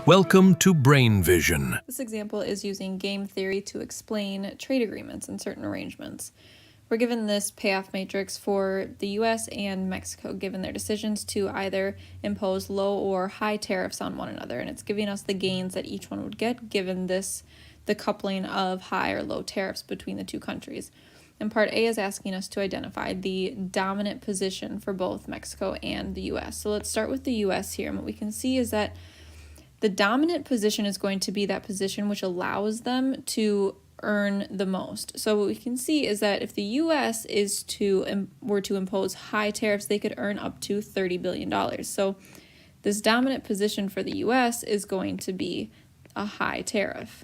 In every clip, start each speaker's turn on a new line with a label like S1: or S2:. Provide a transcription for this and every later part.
S1: Welcome to Brain Vision.
S2: This example is using game theory to explain trade agreements and certain arrangements. We're given this payoff matrix for the US and Mexico, given their decisions to either impose low or high tariffs on one another, and it's giving us the gains that each one would get given the coupling of high or low tariffs between the two countries. And part A is asking us to identify the dominant position for both Mexico and the US. So let's start with the US here, and what we can see is that the dominant position is going to be that position which allows them to earn the most. So what we can see is that if the U.S. were to impose high tariffs, they could earn up to $30 billion. So this dominant position for the U.S. is going to be a high tariff.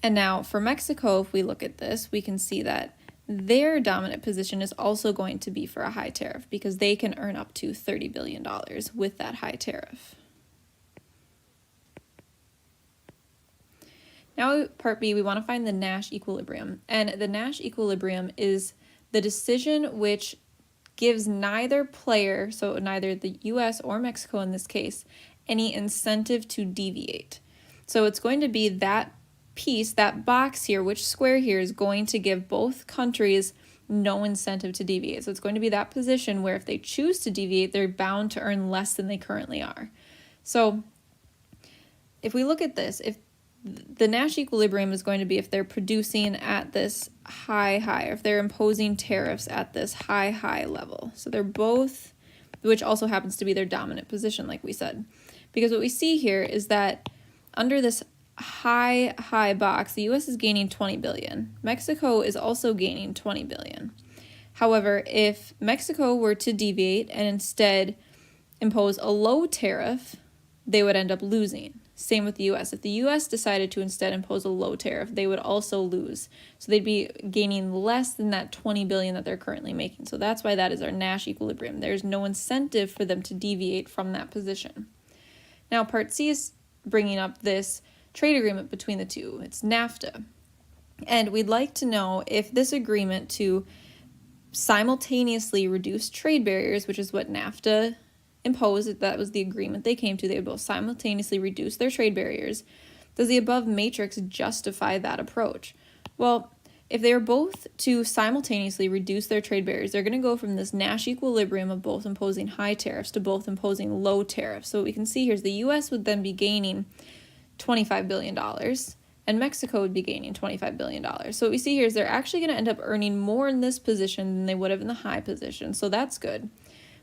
S2: And now for Mexico, if we look at this, we can see that their dominant position is also going to be for a high tariff because they can earn up to $30 billion with that high tariff. Now, part B, we want to find the Nash equilibrium. And the Nash equilibrium is the decision which gives neither player, so neither the US or Mexico in this case, any incentive to deviate. So it's going to be that piece, that box here, which square here is going to give both countries no incentive to deviate. So it's going to be that position where if they choose to deviate, they're bound to earn less than they currently are. So if we look at this, if the Nash equilibrium is going to be if they're producing at this high, or if they're imposing tariffs at this high level. So they're both, which also happens to be their dominant position, like we said. Because what we see here is that under this high box, the U.S. is gaining 20 billion. Mexico is also gaining 20 billion. However, if Mexico were to deviate and instead impose a low tariff, they would end up losing. Same with the U.S. If the U.S. decided to instead impose a low tariff, they would also lose. So they'd be gaining less than that 20 billion that they're currently making. So that's why that is our Nash equilibrium. There's no incentive for them to deviate from that position. Now, part C is bringing up this trade agreement between the two. It's NAFTA. And we'd like to know if this agreement to simultaneously reduce trade barriers, which is what NAFTA imposed, that was the agreement they came to, they would both simultaneously reduce their trade barriers. Does the above matrix justify that approach? Well, if they are both to simultaneously reduce their trade barriers, they're going to go from this Nash equilibrium of both imposing high tariffs to both imposing low tariffs. So what we can see here is the U.S. would then be gaining $25 billion, and Mexico would be gaining $25 billion. So what we see here is they're actually going to end up earning more in this position than they would have in the high position, so that's good.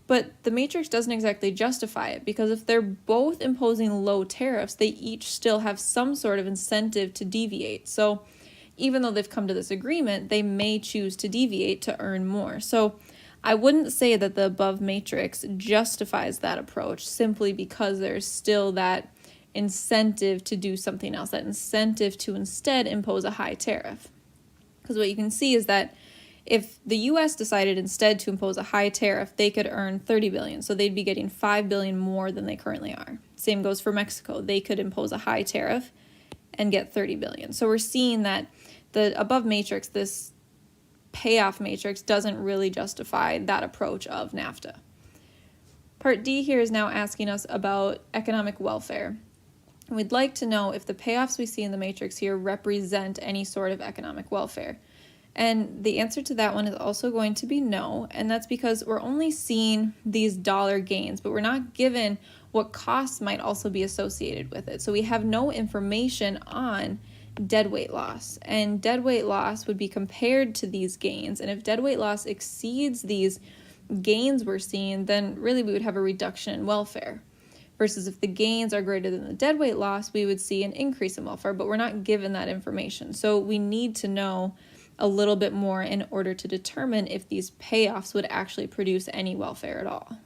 S2: But the matrix doesn't exactly justify it, because if they're both imposing low tariffs, they each still have some sort of incentive to deviate. So even though they've come to this agreement, they may choose to deviate to earn more. So I wouldn't say that the above matrix justifies that approach simply because there's still that incentive to do something else, that incentive to instead impose a high tariff. Because what you can see is that if the U.S. decided instead to impose a high tariff, they could earn $30 billion, so they'd be getting $5 billion more than they currently are. Same goes for Mexico. They could impose a high tariff and get $30 billion. So we're seeing that the above matrix, this payoff matrix, doesn't really justify that approach of NAFTA. Part D here is now asking us about economic welfare. We'd like to know if the payoffs we see in the matrix here represent any sort of economic welfare. And the answer to that one is also going to be no, and that's because we're only seeing these dollar gains, but we're not given what costs might also be associated with it. So we have no information on deadweight loss, and deadweight loss would be compared to these gains, and if deadweight loss exceeds these gains we're seeing, then really we would have a reduction in welfare. Versus if the gains are greater than the deadweight loss, we would see an increase in welfare, but we're not given that information. So we need to know a little bit more in order to determine if these payoffs would actually produce any welfare at all.